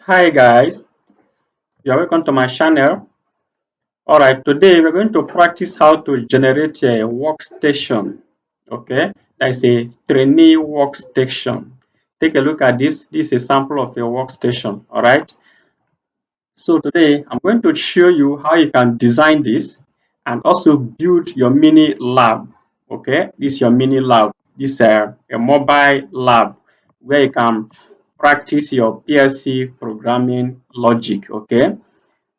Hi guys, you're welcome to my channel. Alright, today we're going to practice how to generate a workstation. Okay, that's a trainee workstation. Take a look at this. This is a sample of a workstation. Alright, so today I'm going to show you how you can design this and also build your mini lab. Okay, this is your mini lab. This is a mobile lab where you can practice your PLC programming logic. Okay.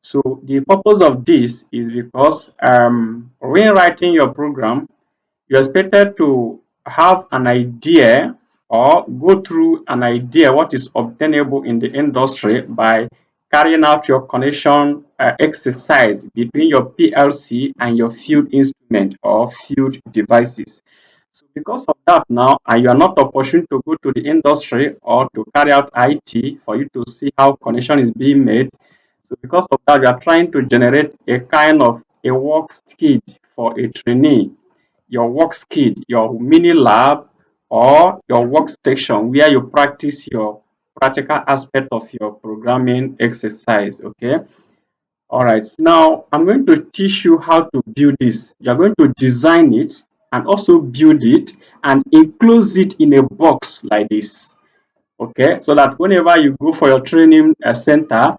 So the purpose of this is because when writing your program, you're expected to have an idea or go through an idea what is obtainable in the industry by carrying out your connection exercise between your PLC and your field instrument or field devices. So because of that now, and you are not opportune to go to the industry or to carry out IT for you to see how connection is being made. So because of that, we are trying to generate a kind of a work kit for a trainee, your work kit, your mini lab or your workstation where you practice your practical aspect of your programming exercise. Okay. All right. Now I'm going to teach you how to build this. You're going to design it and also build it and enclose it in a box like this. Okay. So that whenever you go for your training center,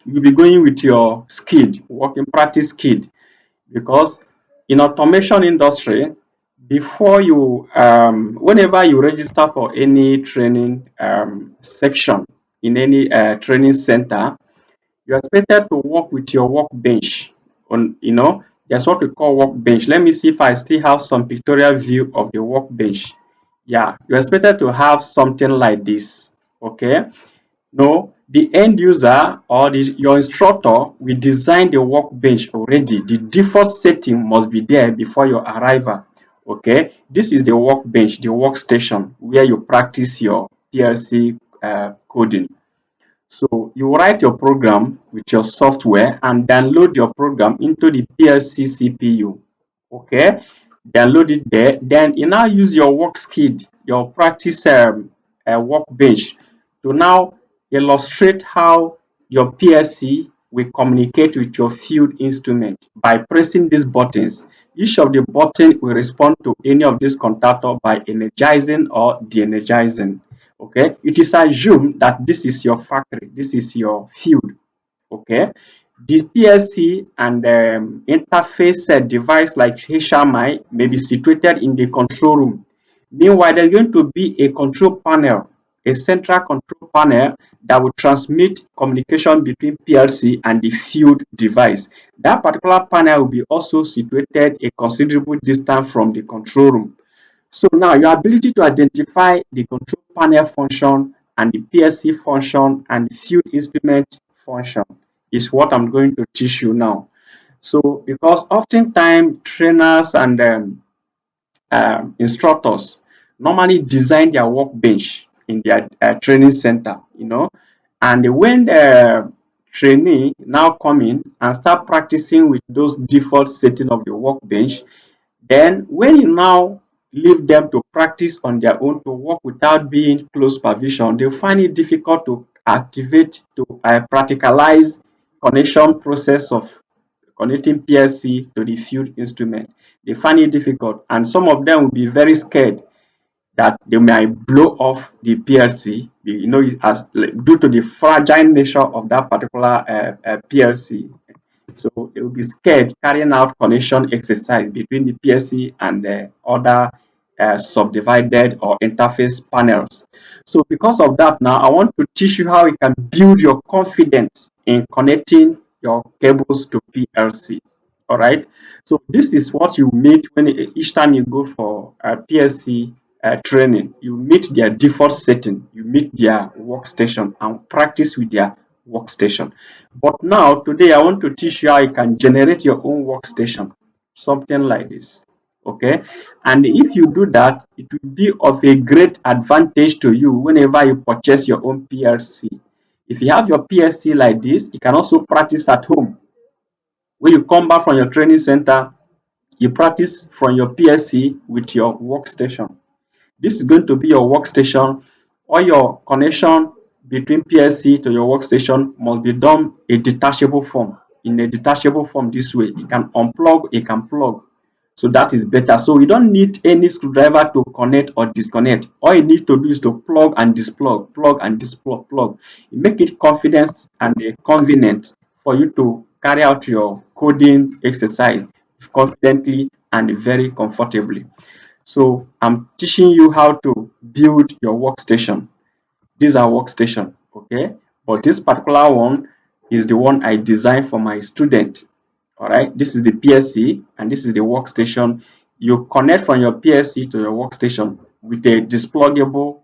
you'll be going with your skid, working practice skid, because in automation industry, before you whenever you register for any training section in any training center, you're expected to work with your workbench on, there's what we call workbench. Let me see if I still have some pictorial view of the workbench. Yeah, you're expected to have something like this. Okay. No, the end user or your instructor will design the workbench already. The default setting must be there before your arrival. Okay, this is the workbench, the workstation where you practice your PLC coding. So you write your program with your software and download your program into the PLC CPU. Okay, download it there. Then you now use your work skid, your practice workbench to now illustrate how your PLC will communicate with your field instrument by pressing these buttons. Each of the buttons will respond to any of these contactor by energizing or de-energizing. Okay, it is assumed that this is your factory, this is your field. Okay, the PLC and interface device like HMI may be situated in the control room. Meanwhile, there's going to be a control panel, a central control panel that will transmit communication between PLC and the field device. That particular panel will be also situated a considerable distance from the control room. So now your ability to identify the control panel function and the PLC function and the field instrument function is what I'm going to teach you now. So because oftentimes trainers and instructors normally design their workbench in their training center, and when the trainee now come in and start practicing with those default setting of the workbench, then when you now leave them to practice on their own to work without being close supervision, they find it difficult to activate, to practicalize connection process of connecting PLC to the field instrument. They find it difficult, and some of them will be very scared that they might blow off the PLC, as due to the fragile nature of that particular PLC. So they will be scared carrying out connection exercise between the PLC and the other subdivided or interface panels. So because of that, now I want to teach you how you can build your confidence in connecting your cables to PLC. All right. So this is what you meet when each time you go for PLC training. You meet their default setting, you meet their workstation and practice with their workstation. But now today I want to teach you how you can generate your own workstation, something like this. Okay, and if you do that, it will be of a great advantage to you whenever you purchase your own PLC. If you have your PLC like this, you can also practice at home. When you come back from your training center, you practice from your PLC with your workstation. This is going to be your workstation. All your connection between PLC to your workstation must be done a detachable form. In a detachable form this way, you can unplug, you can plug. So that is better. So you don't need any screwdriver to connect or disconnect. All you need to do is to plug and displug, plug and displug, plug. You make it confident and convenient for you to carry out your coding exercise confidently and very comfortably. So I'm teaching you how to build your workstation. These are workstation, okay? But this particular one is the one I designed for my student. All right, this is the PLC and this is the workstation. You connect from your PLC to your workstation with a displuggable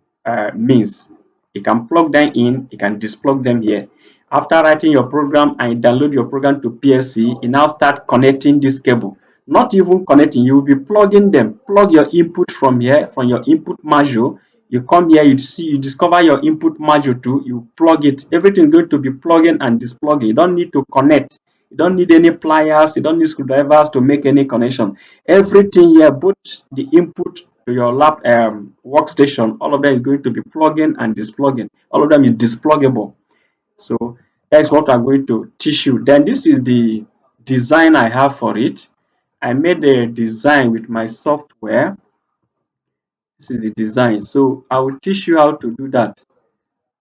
means. You can plug them in, you can displug them here. After writing your program and you download your program to PLC, you now start connecting this cable. Not even connecting, you will be plugging them. Plug your input from here, from your input module. You come here, you see, you discover your input module too, you plug it. Everything is going to be plugging and displugging. You don't need to connect. You don't need any pliers, you don't need screwdrivers to make any connection. Everything here, both the input to your lab workstation, all of them is going to be plugging and displugging. All of them is displuggable. So that's what I'm going to teach you. Then this is the design I have for it. I made a design with my software. This is the design. So I will teach you how to do that.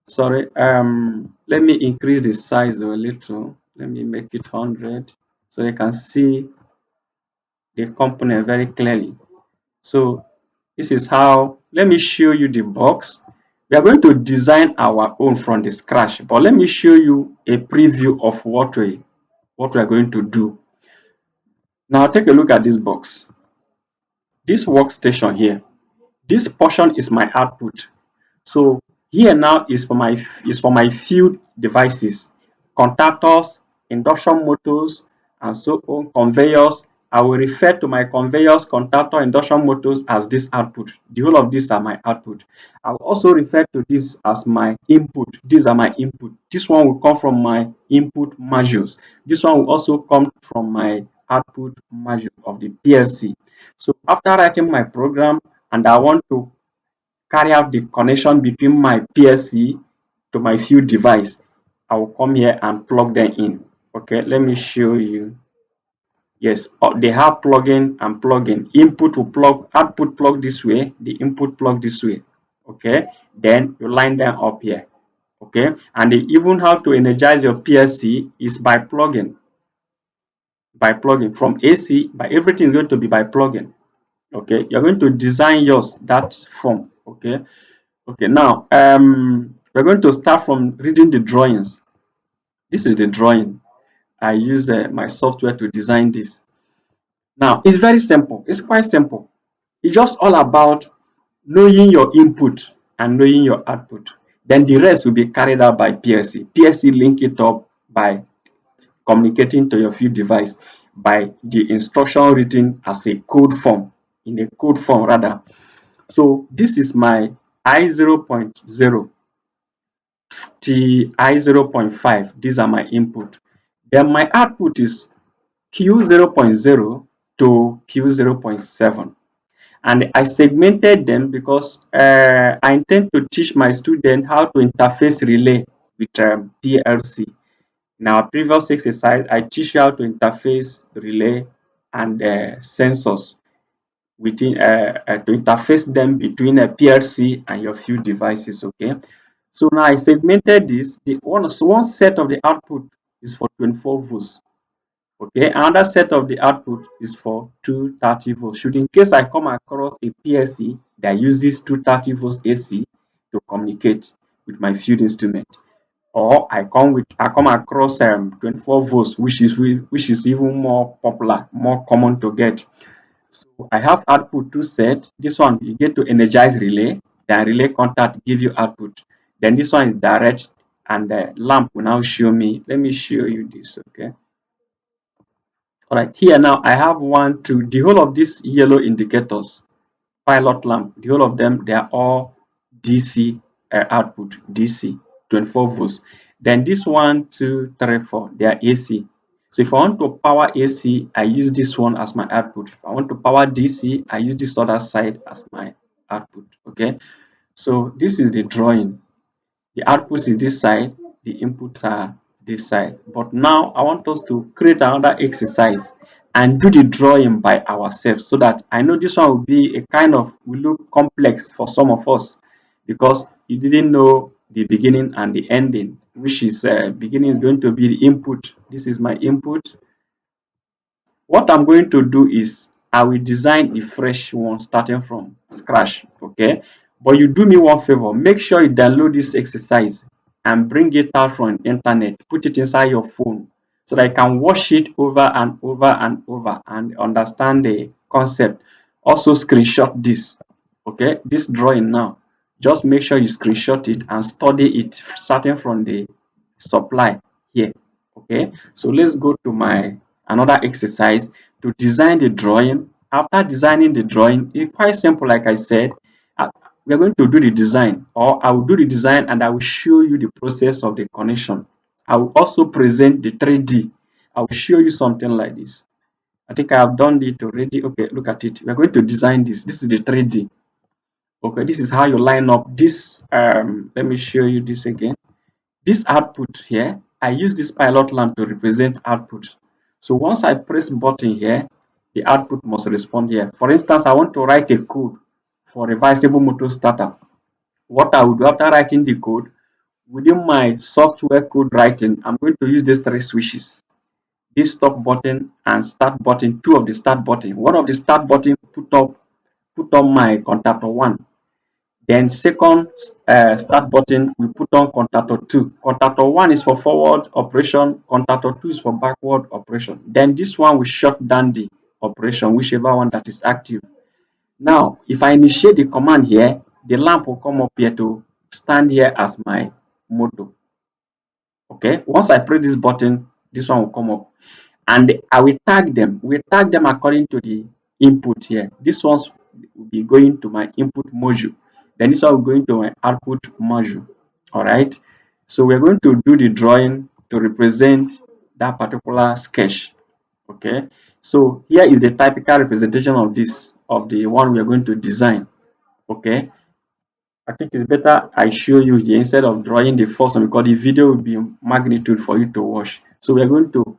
Sorry, let me increase the size a little. Let me make it 100 so you can see the component very clearly. So this is how, let me show you the box. We are going to design our own from the scratch, but let me show you a preview of what we are going to do. Now take a look at this box. This workstation here, this portion is my output. So here now is for my field devices, contactors, induction motors, and so on, conveyors. I will refer to my conveyors, contactor, induction motors as this output. The whole of these are my output. I will also refer to this as my input. These are my input. This one will come from my input modules. This one will also come from my output module of the PLC. So after writing my program and I want to carry out the connection between my PLC to my field device, I will come here and plug them in. Okay, let me show you. Yes, they have plug-in and plug-in. Input will plug, output plug this way, the input plug this way. Okay, then you line them up here. Okay, and they even how to energize your PLC is by plugging. By plugging from AC, by everything is going to be by plugging. Okay, you're going to design yours that form. Okay. Okay, now we're going to start from reading the drawings. This is the drawing. I use my software to design this. Now, it's very simple. It's quite simple. It's just all about knowing your input and knowing your output. Then the rest will be carried out by PLC. PLC link it up by communicating to your field device by the instruction written as a code form, in a code form rather. So this is my I0.0 Ti 0.5. These are my input. Then my output is Q 0.0 to Q 0.7. And I segmented them because I intend to teach my student how to interface relay with PLC. In our previous exercise, I teach you how to interface relay and sensors within to interface them between a PLC and your field devices. Okay, so now I segmented this. The one set of the output is for 24 volts. Okay, another set of the output is for 230 volts. Should in case I come across a PLC that uses 230 volts AC to communicate with my field instrument, or I come across 24 volts, which is even more popular, more common to get. So I have output two set. This one you get to energize relay, then relay contact give you output. Then this one is direct, and the lamp will now show me. Let me show you this. Okay. All right. Here now I have one, two. The whole of these yellow indicators, pilot lamp, the whole of them, they are all DC output, DC, 24 volts. Then this one, two, three, four, they are AC. So if I want to power AC, I use this one as my output. If I want to power DC, I use this other side as my output. Okay. So this is the drawing. The output is this side, the inputs are this side. But now I want us to create another exercise and do the drawing by ourselves, so that I know this one will be a kind of, will look complex for some of us because you didn't know the beginning and the ending, which is beginning is going to be the input. This is my input. What I'm going to do is I will design the fresh one starting from scratch, okay? But you do me one favor, make sure you download this exercise and bring it out from internet, put it inside your phone so that you can watch it over and over and over and understand the concept. Also screenshot this, okay? This drawing now, just make sure you screenshot it and study it starting from the supply here, okay? So let's go to my another exercise to design the drawing. After designing the drawing, it's quite simple. Like I said, uh, we are going to do the design, or I will do the design and I will show you the process of the connection. I will also present the 3D. I will show you something like this. I think I have done it already. Okay, look at it. We are going to design this. This is the 3D. Okay, this is how you line up this. Let me show you this again. This output here, I use this pilot lamp to represent output. So once I press button here, the output must respond here. For instance, I want to write a code for reversible motor starter. What I would do after writing the code, within my software code writing, I'm going to use these three switches. This stop button and start button, two of the start button. One of the start button put on my contactor 1. Then second start button, we put on contactor 2. Contactor 1 is for forward operation, contactor 2 is for backward operation. Then this one will shut down the operation, whichever one that is active. Now, if I initiate the command here, the lamp will come up here to stand here as my motor. Okay, once I press this button, this one will come up and I will tag them. We tag them according to the input here. This one's will be going to my input module. Then this one will go into my output module. All right. So we're going to do the drawing to represent that particular sketch. Okay. So here is the typical representation of this, of the one we are going to design. Okay. I think it's better I show you here instead of drawing the first one, because the video will be magnitude for you to watch. So we are going to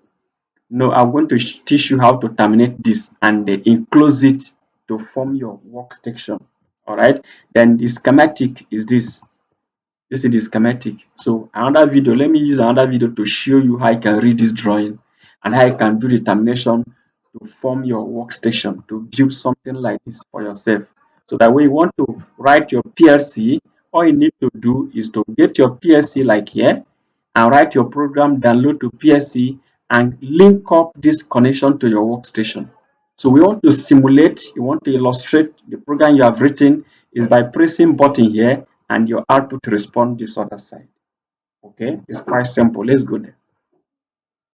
no, I'm going to teach you how to terminate this and then enclose it to form your workstation. All right. Then the schematic is this. This is the schematic. So another video, let me use another video to show you how I can read this drawing and how I can do the termination to form your workstation, to build something like this for yourself. So that when you want to write your PLC, all you need to do is to get your PLC like here and write your program, download to PLC and link up this connection to your workstation. So we want to simulate, you want to illustrate the program you have written is by pressing button here and your output respond this other side. Okay, it's quite simple. Let's go there.